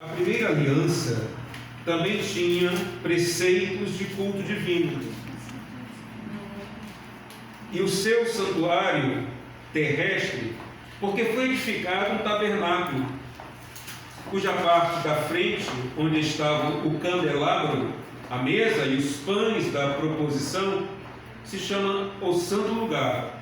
A primeira aliança também tinha preceitos de culto divino. E o seu santuário terrestre, porque foi edificado um tabernáculo, cuja parte da frente, onde estava o candelabro, a mesa e os pães da proposição, se chama o Santo Lugar.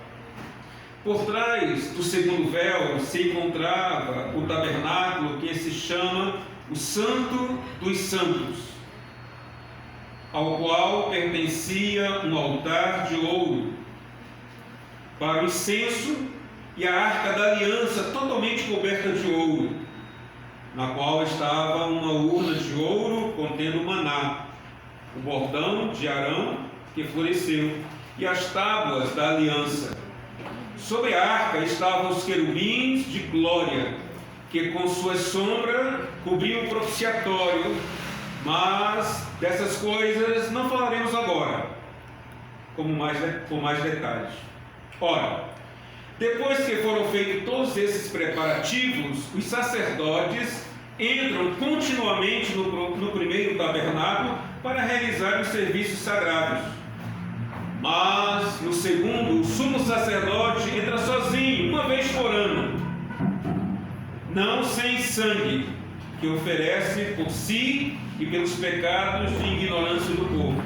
Por trás do segundo véu se encontrava o tabernáculo, que se chama o Santo dos Santos, ao qual pertencia um altar de ouro para o incenso e a arca da aliança totalmente coberta de ouro, na qual estava uma urna de ouro contendo maná, o bordão de Arão que floresceu e as tábuas da aliança. Sobre a arca estavam os querubins de glória, que com sua sombra cobriam o propiciatório, mas dessas coisas não falaremos agora, com mais detalhes. Ora, depois que foram feitos todos esses preparativos, os sacerdotes entram continuamente no primeiro tabernáculo para realizar os serviços sagrados. Mas no segundo, o sumo sacerdote entra sozinho, uma vez por ano, não sem sangue, que oferece por si e pelos pecados de ignorância do povo.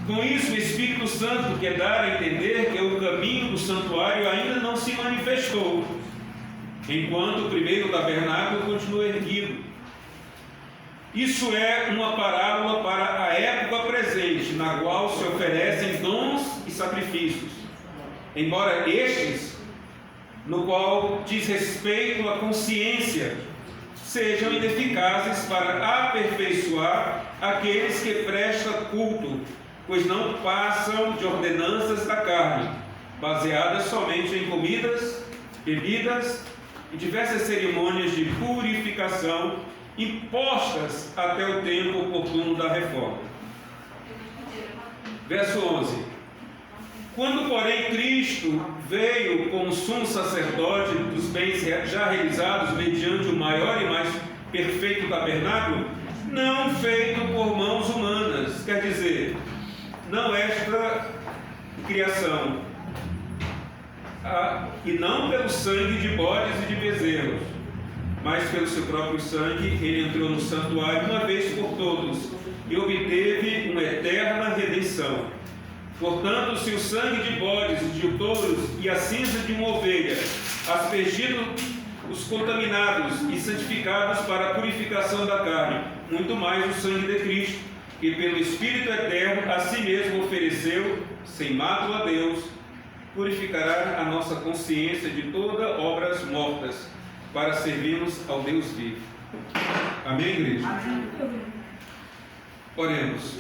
Com isso, o Espírito Santo quer dar a entender que o caminho do santuário ainda não se manifestou, enquanto o primeiro tabernáculo continua erguido. Isso é uma parábola para a época presente, na qual se oferecem dons e sacrifícios, embora estes, no qual diz respeito à consciência, sejam ineficazes para aperfeiçoar aqueles que prestam culto, pois não passam de ordenanças da carne, baseadas somente em comidas, bebidas e diversas cerimônias de purificação impostas até o tempo oportuno da reforma. Verso 11. Quando, porém, Cristo veio como sumo sacerdote dos bens já realizados mediante o maior e mais perfeito tabernáculo, não feito por mãos humanas, quer dizer, não esta criação, e não pelo sangue de bodes e de bezerros, mas pelo seu próprio sangue, ele entrou no santuário uma vez por todos e obteve uma eterna redenção. Portanto, se o sangue de bodes e de touros e a cinza de uma ovelha aspergiram os contaminados e santificados para a purificação da carne, muito mais o sangue de Cristo, que pelo Espírito Eterno a si mesmo ofereceu, sem mácula a Deus, purificará a nossa consciência de toda obras mortas, para servirmos ao Deus vivo. Amém, igreja? Amém. Oremos.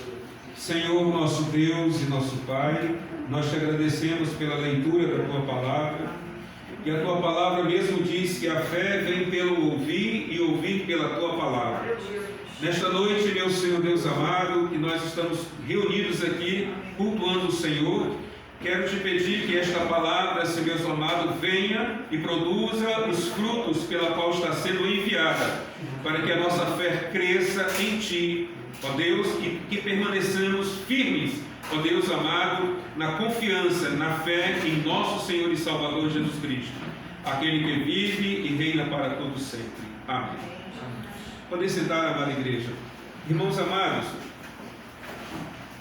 Senhor, nosso Deus e nosso Pai, nós te agradecemos pela leitura da Tua Palavra, e a Tua Palavra mesmo diz que a fé vem pelo ouvir e ouvir pela Tua Palavra. Nesta noite, meu Senhor Deus amado, que nós estamos reunidos aqui, cultuando o Senhor, quero te pedir que esta palavra, Senhor Deus amado, venha e produza os frutos pela qual está sendo enviada, para que a nossa fé cresça em Ti, ó Deus, e que permaneçamos firmes, ó Deus amado, na confiança, na fé em nosso Senhor e Salvador Jesus Cristo, aquele que vive e reina para todo sempre. Amém. Podem sentar, amada igreja. Irmãos amados,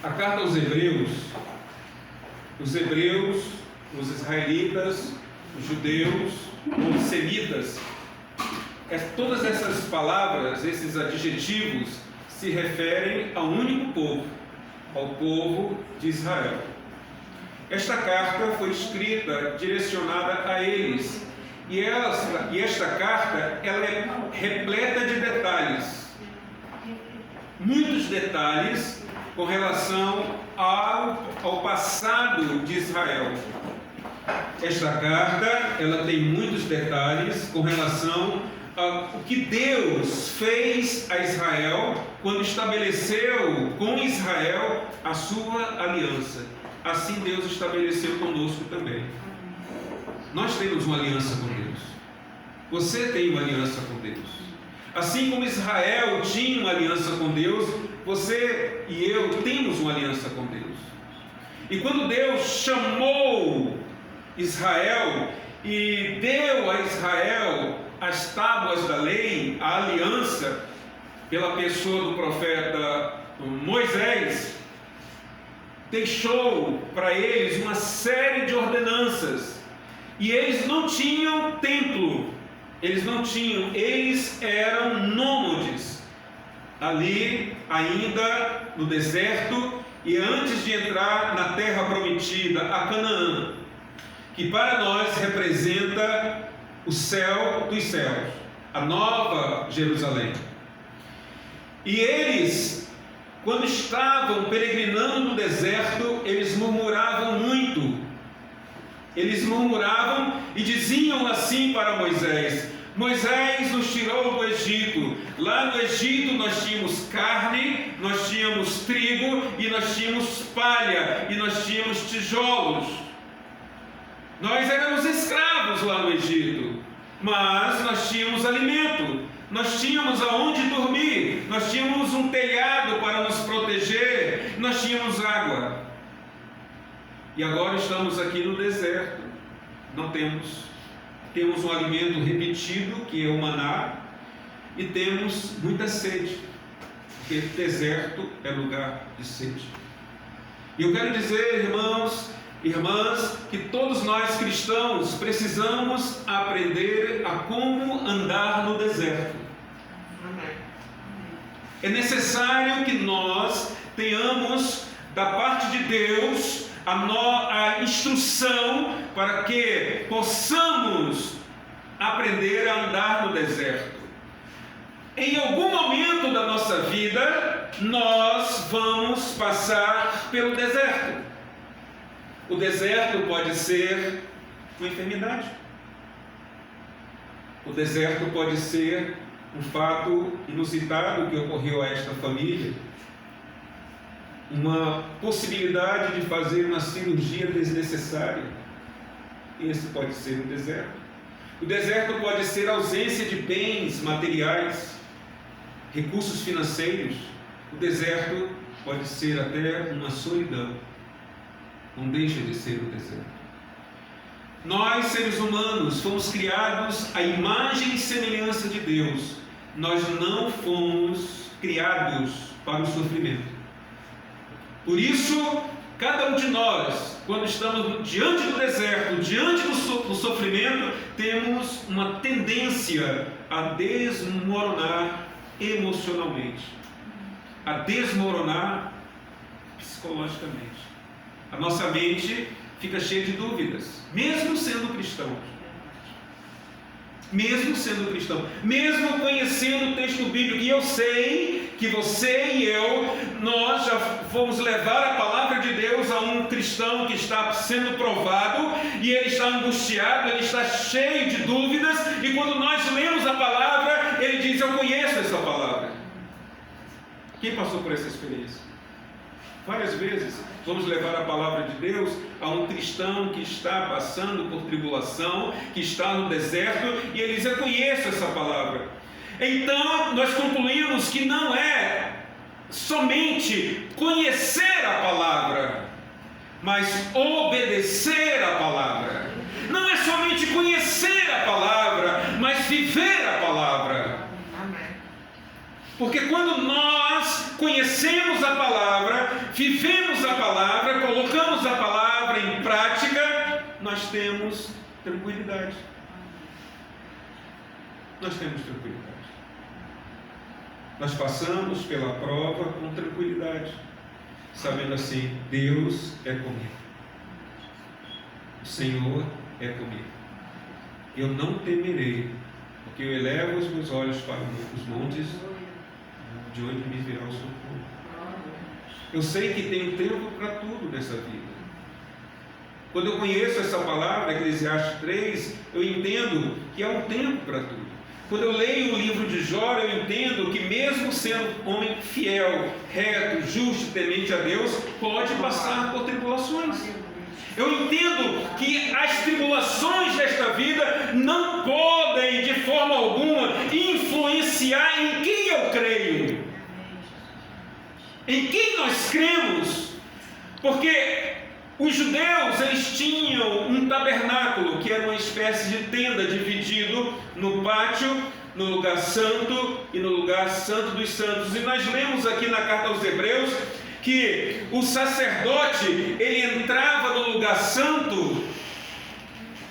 a carta aos Hebreus, os israelitas, os judeus, os semitas, todas essas palavras, esses adjetivos, se referem a um único povo, ao povo de Israel. Esta carta foi escrita, direcionada a eles, e esta carta ela é repleta de detalhes, muitos detalhes, com relação ao passado de Israel. Esta carta, ela tem muitos detalhes com relação ao que Deus fez a Israel quando estabeleceu com Israel a sua aliança. Assim Deus estabeleceu conosco também. Nós temos uma aliança com Deus. Você tem uma aliança com Deus. Assim como Israel tinha uma aliança com Deus, você e eu temos uma aliança com Deus. E quando Deus chamou Israel e deu a Israel as tábuas da lei, a aliança, pela pessoa do profeta Moisés, deixou para eles uma série de ordenanças. E eles não tinham templo, eles eram nômades, ali ainda no deserto, e antes de entrar na terra prometida, a Canaã, que para nós representa o céu dos céus, a nova Jerusalém. E eles, quando estavam peregrinando no deserto, eles murmuravam muito. Eles murmuravam e diziam assim para Moisés: Moisés nos tirou do Egito. Lá no Egito nós tínhamos carne, nós tínhamos trigo e nós tínhamos palha e nós tínhamos tijolos. Nós éramos escravos lá no Egito, mas nós tínhamos alimento, nós tínhamos aonde dormir, nós tínhamos um telhado para nos proteger, nós tínhamos água. E agora estamos aqui no deserto, não temos um alimento repetido, que é o maná, e temos muita sede, porque deserto é lugar de sede. E eu quero dizer, irmãos, irmãs, que todos nós cristãos precisamos aprender a como andar no deserto. É necessário que nós tenhamos da parte de Deus a instrução para que possamos aprender a andar no deserto. Em algum momento da nossa vida, nós vamos passar pelo deserto. O deserto pode ser uma enfermidade. O deserto pode ser um fato inusitado que ocorreu a esta família. Uma possibilidade de fazer uma cirurgia desnecessária. Esse pode ser o deserto. O deserto pode ser ausência de bens materiais, recursos financeiros. O deserto pode ser até uma solidão. Não deixa de ser o deserto. Nós, seres humanos, fomos criados à imagem e semelhança de Deus. Nós não fomos criados para o sofrimento. Por isso, cada um de nós, quando estamos diante do deserto, diante do sofrimento, temos uma tendência a desmoronar emocionalmente, a desmoronar psicologicamente. A nossa mente fica cheia de dúvidas, mesmo sendo cristãos. Mesmo sendo cristão, mesmo conhecendo o texto bíblico, e eu sei que você e eu, nós já fomos levar a palavra de Deus a um cristão que está sendo provado, e ele está angustiado, ele está cheio de dúvidas, e quando nós lemos a palavra, ele diz: eu conheço essa palavra. Quem passou por essa experiência? Várias vezes vamos levar a palavra de Deus a um cristão que está passando por tribulação, que está no deserto, e ele diz: eu conheço essa palavra. Então nós concluímos que não é somente conhecer a palavra, mas obedecer a palavra. Não é somente conhecer a palavra, mas viver a palavra. Porque quando nós conhecemos a palavra, vivemos a palavra, colocamos a palavra em prática, nós temos tranquilidade. Nós temos tranquilidade. Nós passamos pela prova com tranquilidade, sabendo assim: Deus é comigo, o Senhor é comigo. Eu não temerei, porque eu elevo os meus olhos para os montes, de onde me virá o socorro. Eu sei que tem tempo para tudo nessa vida. Quando eu conheço essa palavra, Eclesiastes 3, eu entendo que há um tempo para tudo. Quando eu leio o livro de Jó, eu entendo que mesmo sendo homem fiel, reto, justo, temente a Deus, pode passar por tribulações. Eu entendo que as tribulações desta vida não podem, de forma alguma, influenciar em quem eu creio, em quem nós cremos, porque os judeus, eles tinham um tabernáculo, que era uma espécie de tenda dividido no pátio, no lugar santo e no lugar santo dos santos. E nós lemos aqui na carta aos Hebreus que o sacerdote, ele entrava no lugar santo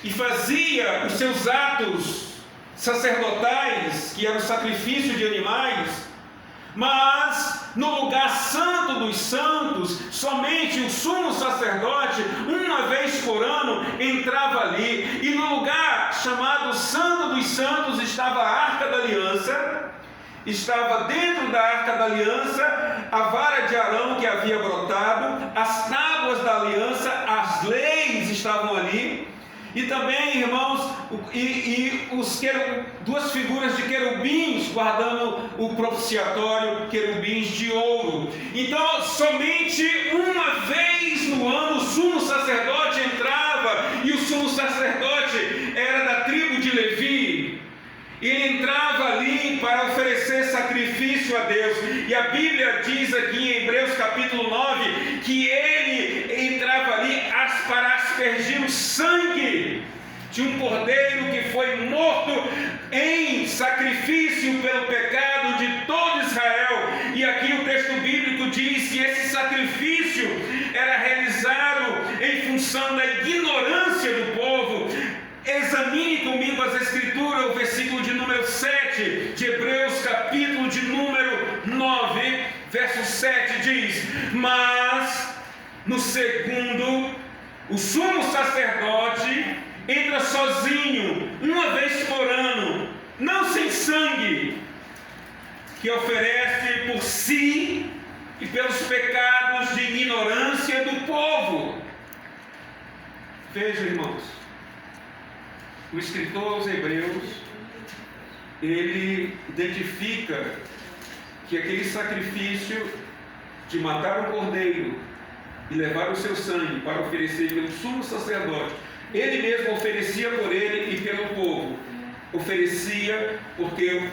e fazia os seus atos sacerdotais, que era o sacrifício de animais, mas no lugar santo dos santos, somente o sumo sacerdote, uma vez por ano, entrava ali, e no lugar chamado Santo dos Santos estava a Arca da Aliança. Estava dentro da Arca da Aliança a vara de Arão que havia brotado, as tábuas da aliança, as leis estavam ali, e também, irmãos, duas figuras de querubins guardando o propiciatório, querubins de ouro. Então, somente uma vez no ano o sumo sacerdote entrava, e o sumo sacerdote era da tribo de Levi. Ele entrava ali para oferecer sacrifício a Deus, e a Bíblia diz aqui em Hebreus capítulo 9, que ele entrava ali para aspergir o sangue de um cordeiro que foi morto em sacrifício pelo pecado de todo Israel. E aqui o texto bíblico diz que esse sacrifício era realizado em função da ignorância do povo. Examine comigo as Escrituras, o versículo de número 7 de Hebreus, capítulo de número 9, verso 7 diz: mas no segundo, o sumo sacerdote entra sozinho, uma vez por ano, não sem sangue, que oferece por si e pelos pecados de ignorância do povo. Veja, irmãos, o escritor aos Hebreus, ele identifica que aquele sacrifício de matar o cordeiro e levar o seu sangue para oferecer pelo sumo sacerdote, ele mesmo oferecia por ele e pelo povo. Oferecia porque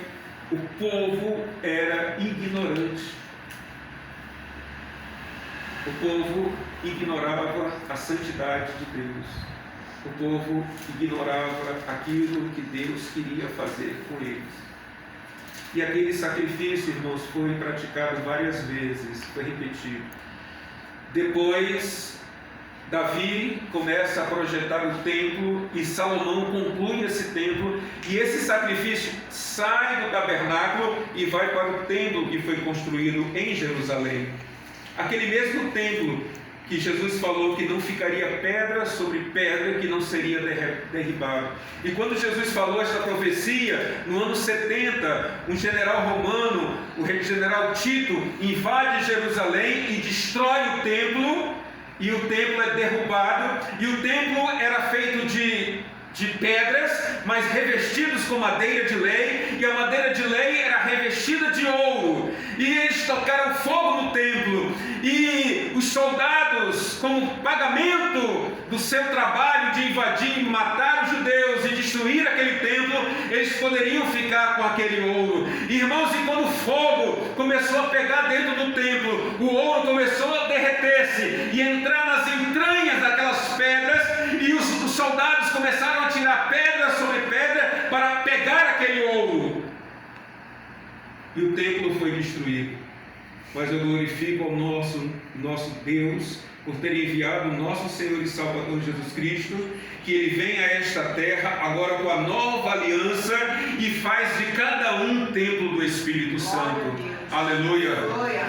o povo era ignorante. O povo ignorava a santidade de Deus. O povo ignorava aquilo que Deus queria fazer com eles. E aquele sacrifício, irmãos, foi praticado várias vezes, foi repetido. Depois, Davi começa a projetar o templo e Salomão conclui esse templo, e esse sacrifício sai do tabernáculo e vai para o templo que foi construído em Jerusalém. Aquele mesmo templo que Jesus falou que não ficaria pedra sobre pedra que não seria derribado. E quando Jesus falou esta profecia, no ano 70, um general romano, o general Tito, invade Jerusalém e destrói o templo, e o templo é derrubado, e o templo era feito de pedras, mas revestidos com madeira de lei, e a madeira de lei era revestida de ouro, e eles tocaram fogo no templo, e os soldados, como pagamento do seu trabalho de invadir e matar os judeus e destruir aquele templo, eles poderiam ficar com aquele ouro. Irmãos, e quando o fogo começou a pegar dentro do templo, o ouro começou a derreter-se e entrar nas entranhas daquelas pedras, e os soldados começaram a tirar pedra sobre pedra para pegar aquele ouro, e o templo foi destruído. Mas eu glorifico ao nosso Deus por ter enviado o nosso Senhor e Salvador Jesus Cristo, que Ele vem a esta terra agora com a nova aliança e faz de cada um templo do Espírito Santo. Aleluia!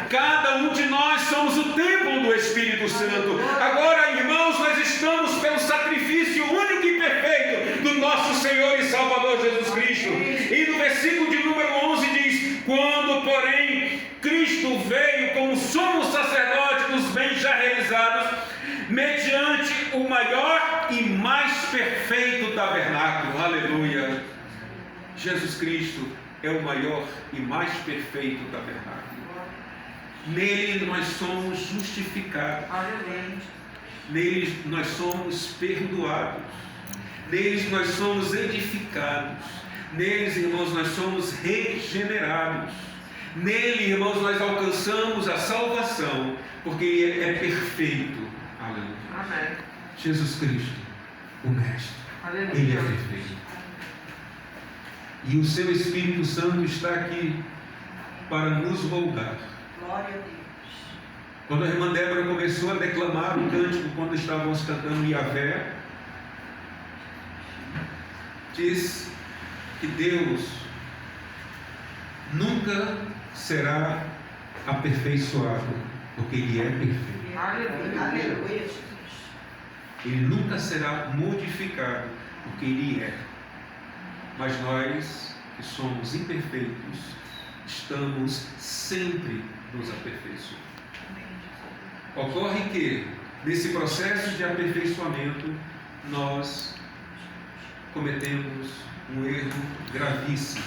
Cada um de nós somos o templo do Espírito Santo. Agora, irmãos, nós estamos pelo sacrifício único e perfeito do nosso Senhor e Salvador Jesus Cristo. E no versículo de número 11 diz: quando, porém, Cristo veio como sumo sacerdote dos bens já realizados, mediante o maior e mais perfeito tabernáculo. Aleluia! Jesus Cristo é o maior e mais perfeito tabernáculo. Nele nós somos justificados. neles nós somos perdoados, neles nós somos edificados, neles, irmãos, nós somos regenerados, nele, irmãos, nós alcançamos a salvação, porque Ele é perfeito. Aleluia. Amém. Jesus Cristo, o Mestre, Aleluia. Ele é perfeito. E o seu Espírito Santo está aqui para nos moldar. Glória a Deus. Quando a irmã Débora começou a declamar o cântico, quando estávamos cantando Yahvé, diz que Deus nunca será aperfeiçoado, porque Ele é perfeito. Aleluia. Aleluia, Jesus. Ele nunca será modificado, porque Ele é. Mas nós, que somos imperfeitos, estamos sempre nos aperfeiçoando. Ocorre que, nesse processo de aperfeiçoamento, nós cometemos um erro gravíssimo.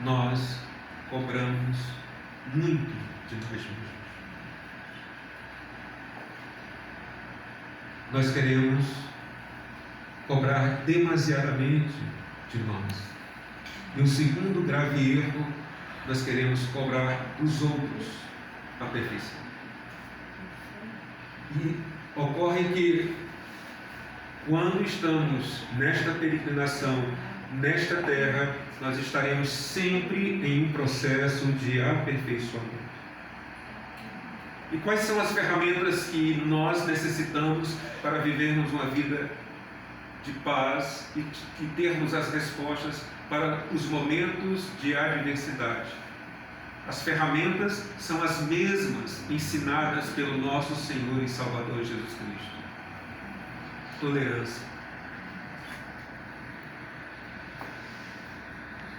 Nós cobramos muito de nós mesmos. Nós queremos cobrar demasiadamente de nós. E o segundo grave erro, nós queremos cobrar dos outros a perfeição. E ocorre que, quando estamos nesta peregrinação, nesta terra, nós estaremos sempre em um processo de aperfeiçoamento. E quais são as ferramentas que nós necessitamos para vivermos uma vida de paz e termos as respostas para os momentos de adversidade? As ferramentas são as mesmas ensinadas pelo nosso Senhor e Salvador Jesus Cristo. Tolerância.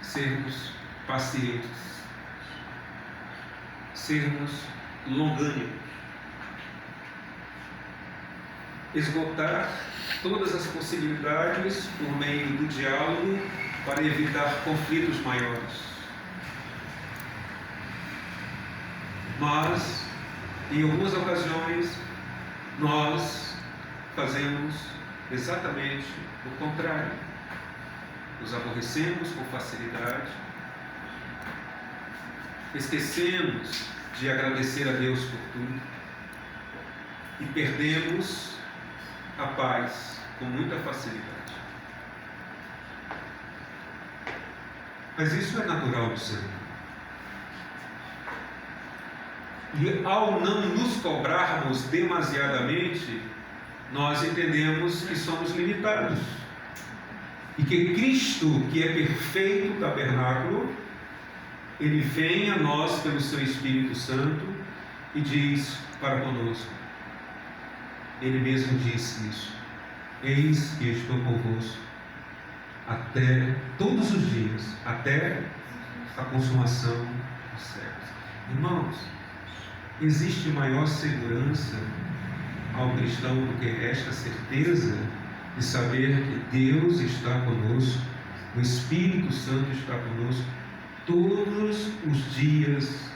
Sermos pacientes. Sermos longânimos. Esgotar todas as possibilidades por meio do diálogo para evitar conflitos maiores. Mas, em algumas ocasiões, nós fazemos exatamente o contrário. Nos aborrecemos com facilidade, esquecemos de agradecer a Deus por tudo e perdemos a paz com muita facilidade. Mas isso é natural do ser humano. E ao não nos cobrarmos demasiadamente, nós entendemos que somos limitados. E que Cristo, que é perfeito tabernáculo, Ele vem a nós pelo seu Espírito Santo e diz para conosco. Ele mesmo disse isso. Eis que estou convosco até todos os dias, até a consumação dos séculos. Irmãos, existe maior segurança ao cristão do que esta certeza de saber que Deus está conosco, o Espírito Santo está conosco todos os dias,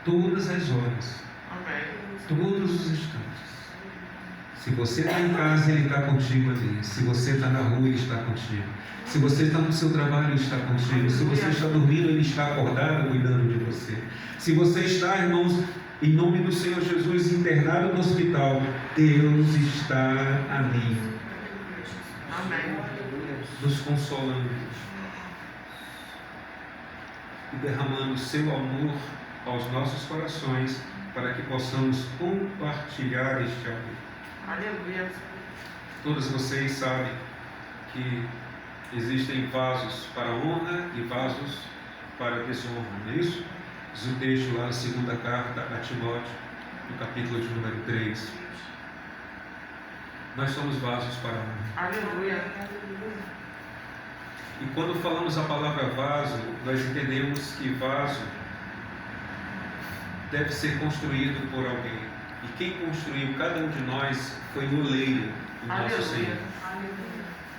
todas as horas, todos os instantes. Se você está em casa, Ele está contigo ali. Se você está na rua, Ele está contigo. Se você está no seu trabalho, Ele está contigo. Se você está dormindo, Ele está acordado cuidando de você. Se você está, irmãos, em nome do Senhor Jesus, internado no hospital, Deus está ali. Amém. Nos consolando e derramando o seu amor aos nossos corações para que possamos compartilhar este amor. Aleluia. Todos vocês sabem que existem vasos para honra e vasos para desonra, não é isso? Diz o texto lá na segunda carta a Timóteo, no capítulo de número 3. Nós somos vasos para honra. Aleluia. E quando falamos a palavra vaso, nós entendemos que vaso deve ser construído por alguém. E quem construiu cada um de nós foi o oleiro, o nosso Senhor.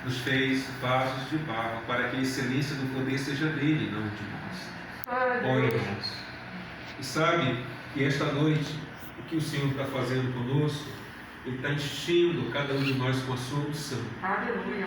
Nos fez vasos de barro, para que a excelência do poder seja dele, não de nós. Ó irmãos, e sabe que esta noite que o Senhor está fazendo conosco? Ele está enchendo cada um de nós com a sua unção, Aleluia.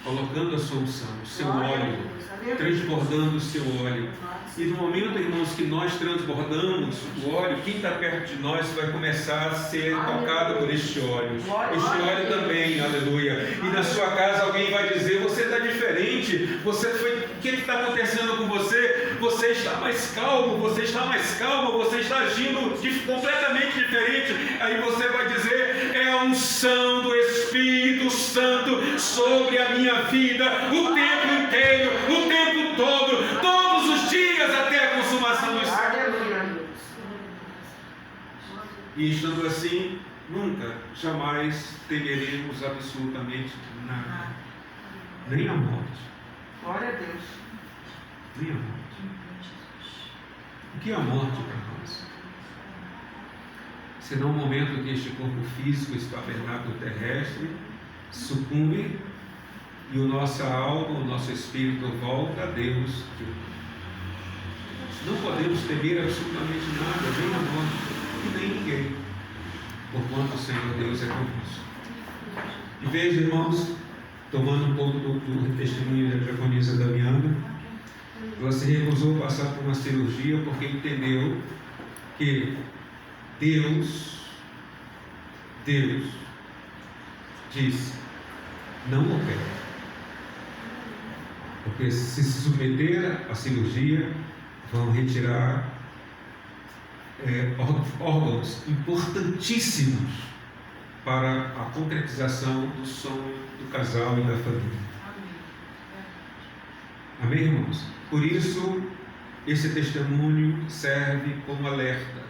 colocando a sua unção, o seu óleo, Aleluia. transbordando o seu óleo. E no momento, irmãos, que nós transbordamos o óleo, quem está perto de nós vai começar a ser tocado por este óleo. Este óleo também, aleluia. E na sua casa alguém vai dizer: você está diferente, o que está acontecendo com você? Você está mais calmo, você está mais calmo, você está agindo completamente diferente. Aí você vai dizer: é a unção do Espírito Santo sobre a minha vida, o tempo inteiro, o tempo todo, todos os dias até a consumação dos séculos. Aleluia. E estando assim, nunca, jamais temeremos absolutamente nada, nem a morte, Glória a Deus. nem a morte. O que é a morte para nós? Senão o momento que este corpo físico, este tabernáculo terrestre, sucumbe e a nossa alma, o nosso espírito volta a Deus. Não podemos temer absolutamente nada, nem a morte, e nem ninguém, porquanto o Senhor Deus é conosco. E veja, irmãos, tomando um pouco do testemunho da diaconisa Damiana, ela se recusou a passar por uma cirurgia porque entendeu que Deus disse: não opere. Porque se submeter à cirurgia, vão retirar órgãos importantíssimos para a concretização do sonho do casal e da família. Amém, irmãos? Por isso, esse testemunho serve como alerta.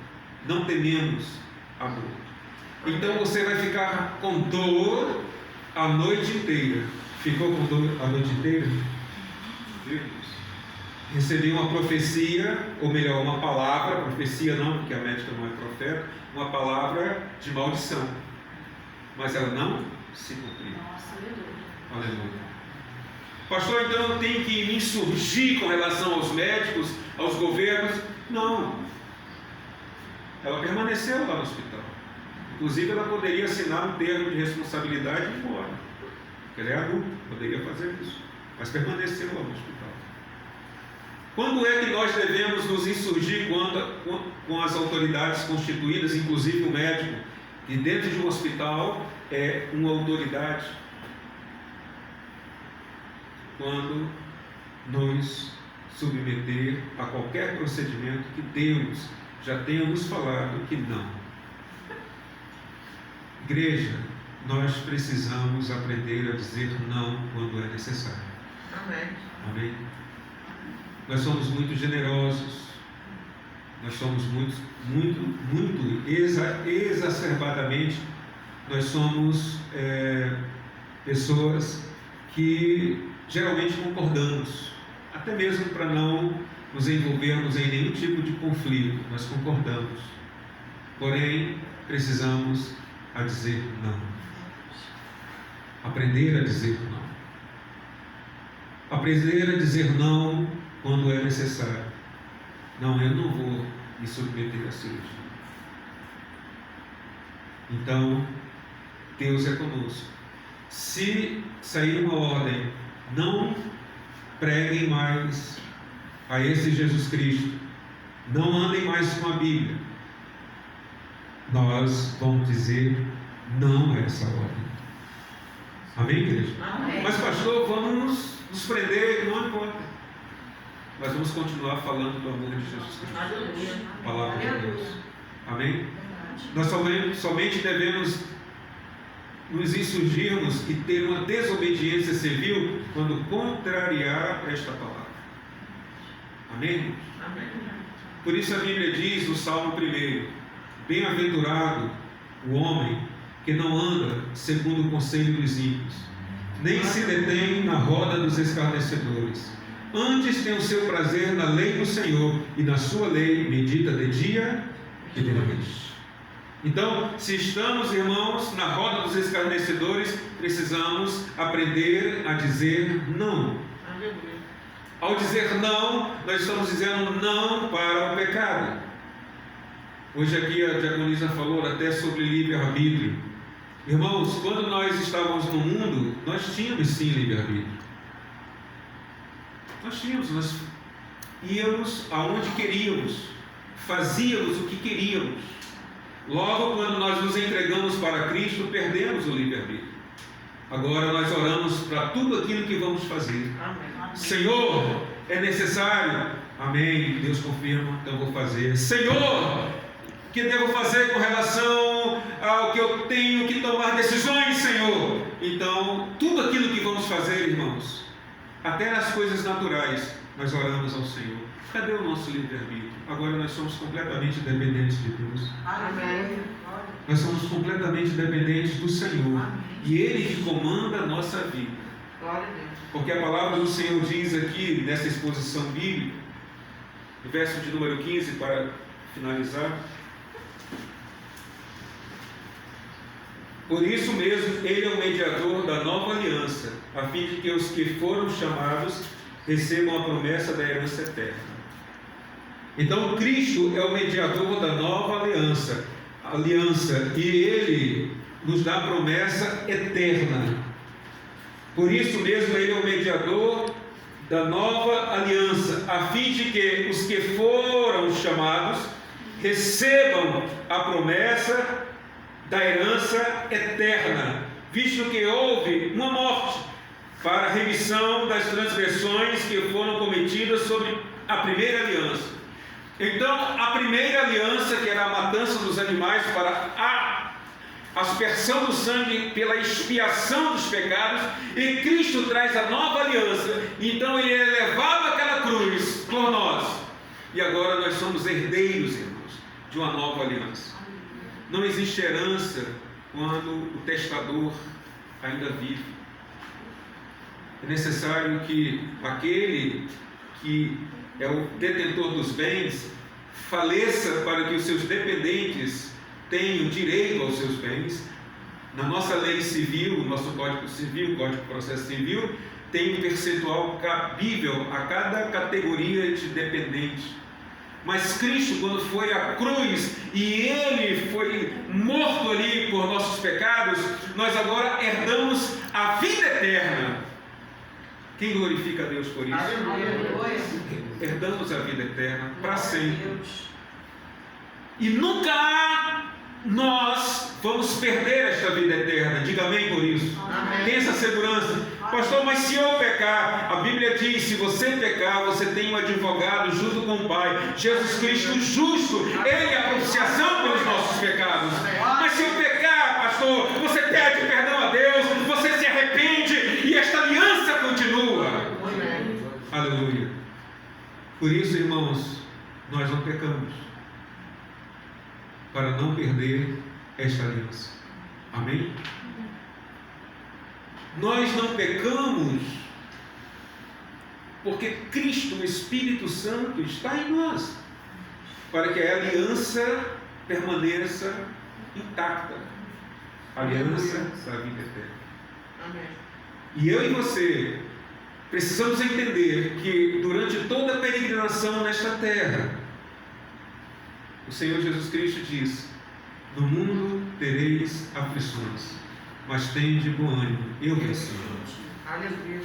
Não tememos a dor. Então você vai ficar com dor a noite inteira. Ficou com dor a noite inteira? Recebi uma profecia, ou melhor, uma palavra, profecia não, porque a médica não é profeta, uma palavra de maldição. Mas ela não se cumpriu. Aleluia. Pastor, então eu tenho que me insurgir com relação aos médicos, aos governos? Não. Ela permaneceu lá no hospital. Inclusive ela poderia assinar um termo de responsabilidade e ir embora. Porque ela é adulta, poderia fazer isso. Mas permaneceu lá no hospital. Quando é que nós devemos nos insurgir com as autoridades constituídas, inclusive o médico, que dentro de um hospital é uma autoridade? Quando nos submeter a qualquer procedimento que Deus já tenha nos falado que não. Igreja, nós precisamos aprender a dizer não quando é necessário. Amém. Amém? Nós somos muito generosos, nós somos muito exacerbadamente, nós somos pessoas que geralmente concordamos, até mesmo para não nos envolvermos em nenhum tipo de conflito, nós concordamos. Porém, precisamos a dizer não. Aprender a dizer não. Aprender a dizer não quando é necessário. Não, eu não vou me submeter a cirurgia. Então, Deus é conosco. Se sair uma ordem, não preguem mais a esse Jesus Cristo, não andem mais com a Bíblia, nós vamos dizer não a essa ordem. Amém, igreja? Amém. Mas pastor, vamos nos prender, não importa. Nós vamos continuar falando do amor de Jesus Cristo. Aleluia. Palavra de Aleluia. Deus. Amém? Nós somente devemos nos insurgirmos e ter uma desobediência civil quando contrariar esta palavra. Amém? Amém. Por isso a Bíblia diz no Salmo 1: bem-aventurado o homem que não anda segundo o conselho dos ímpios, nem se detém na roda dos escarnecedores. Antes tem o seu prazer na lei do Senhor, e na sua lei medita de dia e de noite. Então, se estamos, irmãos, na roda dos escarnecedores, precisamos aprender a dizer não. Aleluia. Ao dizer não, nós estamos dizendo não para o pecado. Hoje aqui a diaconisa falou até sobre livre-arbítrio. Irmãos, quando nós estávamos no mundo, nós tínhamos sim livre-arbítrio. Nós íamos aonde queríamos, fazíamos o que queríamos. Logo, quando nós nos entregamos para Cristo, perdemos o livre-arbítrio. Agora nós oramos para tudo aquilo que vamos fazer. Amém. Senhor, é necessário? Amém. Deus confirma, então vou fazer. Senhor, o que devo fazer com relação ao que eu tenho que tomar decisões, Senhor? Então, tudo aquilo que vamos fazer, irmãos, até as coisas naturais, nós oramos ao Senhor. Cadê o nosso livre-arbítrio? Agora nós somos completamente dependentes de Deus. Amém. Nós somos completamente dependentes do Senhor. E Ele que comanda a nossa vida. Glória a Deus. Porque a palavra do Senhor diz aqui, nessa exposição bíblica, no verso de número 15, para finalizar: por isso mesmo, Ele é o mediador da nova aliança, a fim de que os que foram chamados recebam a promessa da herança eterna. Então, Cristo é o mediador da nova aliança, e Ele nos dá a promessa eterna. Por isso mesmo, Ele é o mediador da nova aliança, a fim de que os que foram chamados recebam a promessa da herança eterna, visto que houve uma morte para a remissão das transgressões que foram cometidas sobre a primeira aliança. Então, a primeira aliança, que era a matança dos animais para a aspersão do sangue pela expiação dos pecados, e Cristo traz a nova aliança. Então Ele é levado àquela cruz por nós, e agora nós somos herdeiros, irmãos, de uma nova aliança. Não existe herança quando o testador ainda vive. É necessário que aquele que é o detentor dos bens faleça para que os seus dependentes tenham direito aos seus bens. Na nossa lei civil, o nosso Código Civil, Código de Processo Civil, tem um percentual cabível a cada categoria de dependente. Mas Cristo, quando foi à cruz e Ele foi morto ali por nossos pecados, nós agora herdamos a vida eterna. Quem glorifica a Deus por isso? Herdamos a vida eterna para sempre. E nunca nós vamos perder esta vida eterna. Diga amém por isso. Amém. Tem essa segurança. Pastor, mas se eu pecar, a Bíblia diz: se você pecar, você tem um advogado junto com o Pai, Jesus Cristo justo. Ele é a propiciação pelos nossos pecados. Mas se eu pecar, pastor, você pede perdão a Deus, você se arrepende e esta aliança continua. Amém. Aleluia. Por isso, irmãos, nós não pecamos, para não perder esta aliança. Amém? Nós não pecamos porque Cristo, o Espírito Santo, está em nós, para que a aliança permaneça intacta. A aliança da vida eterna. Amém. E eu e você precisamos entender que durante toda a peregrinação nesta terra, o Senhor Jesus Cristo diz: no mundo tereis aflições, mas tende bom ânimo, eu venci. Aleluia.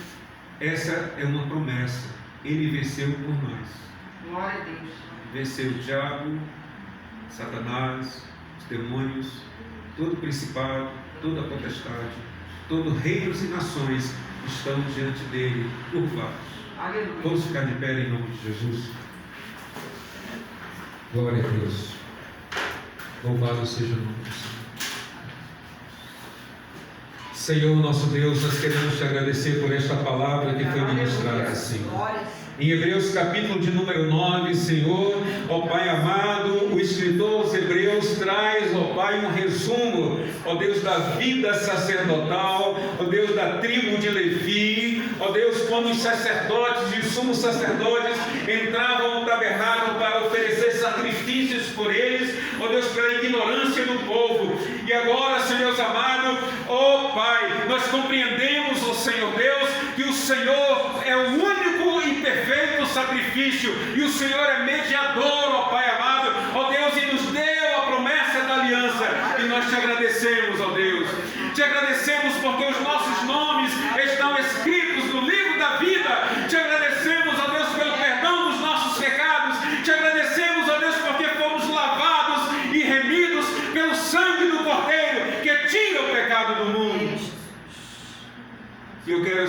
Essa é uma promessa. Ele venceu por nós. Glória a Deus. Venceu o diabo, Satanás, os demônios, todo o principado, toda a potestade, todo reinos e nações estão diante dele, curvados. Aleluia. Vamos ficar de pé em nome de Jesus. Glória a Deus. Louvado seja o nome do Senhor. Senhor, nosso Deus, nós queremos te agradecer por esta palavra que foi ministrada, Senhor. Em Hebreus capítulo de número 9, Senhor, ó Pai amado, o escritor aos Hebreus traz, ó Pai, um resumo, ó Deus, da vida sacerdotal, ó Deus, da tribo de Levi, ó Deus, quando os sacerdotes e os sumos sacerdotes entravam no tabernáculo para oferecer sacrifícios por eles, ó Deus, pela ignorância do povo. E agora, Senhor amado, ó Pai, nós compreendemos, ó Senhor Deus, que o Senhor é o único e perfeito sacrifício, e o Senhor é mediador, ó Pai amado, ó Deus, e nos deu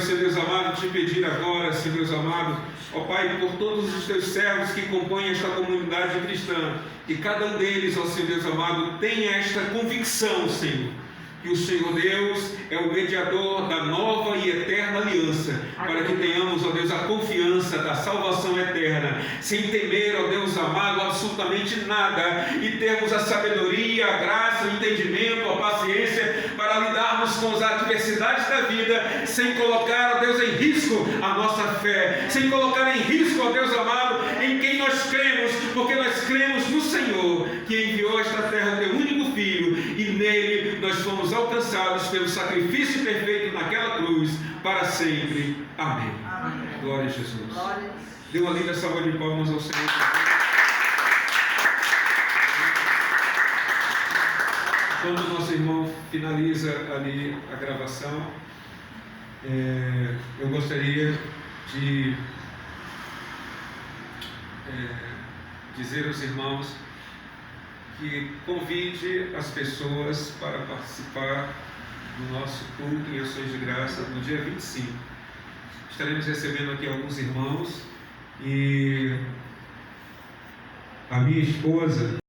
Senhor Deus amado, te pedir agora, Senhor Deus amado, ó Pai, por todos os teus servos que compõem esta comunidade cristã, que cada um deles, ó Senhor Deus amado, tenha esta convicção, Senhor, que o Senhor Deus é o mediador da nova e eterna aliança, para que tenhamos, ó Deus, a confiança da salvação eterna, sem temer, ó Deus amado, absolutamente nada, e termos a sabedoria, a graça, o entendimento, a paciência, para lidarmos com as adversidades da vida, sem colocar, ó Deus, em risco a nossa fé, sem colocar em risco, ó Deus amado, em quem nós cremos, porque nós cremos no Senhor, que enviou a esta terra o teu único Filho, e nele nós fomos alcançados pelo sacrifício perfeito naquela cruz, para sempre. Amém. Amém. Glória a Jesus. Glória a Deus. Dê uma linda salva de palmas ao Senhor. Quando o nosso irmão finaliza ali a gravação, eu gostaria de dizer aos irmãos que convide as pessoas para participar do nosso culto em ações de graça no dia 25. Estaremos recebendo aqui alguns irmãos e a minha esposa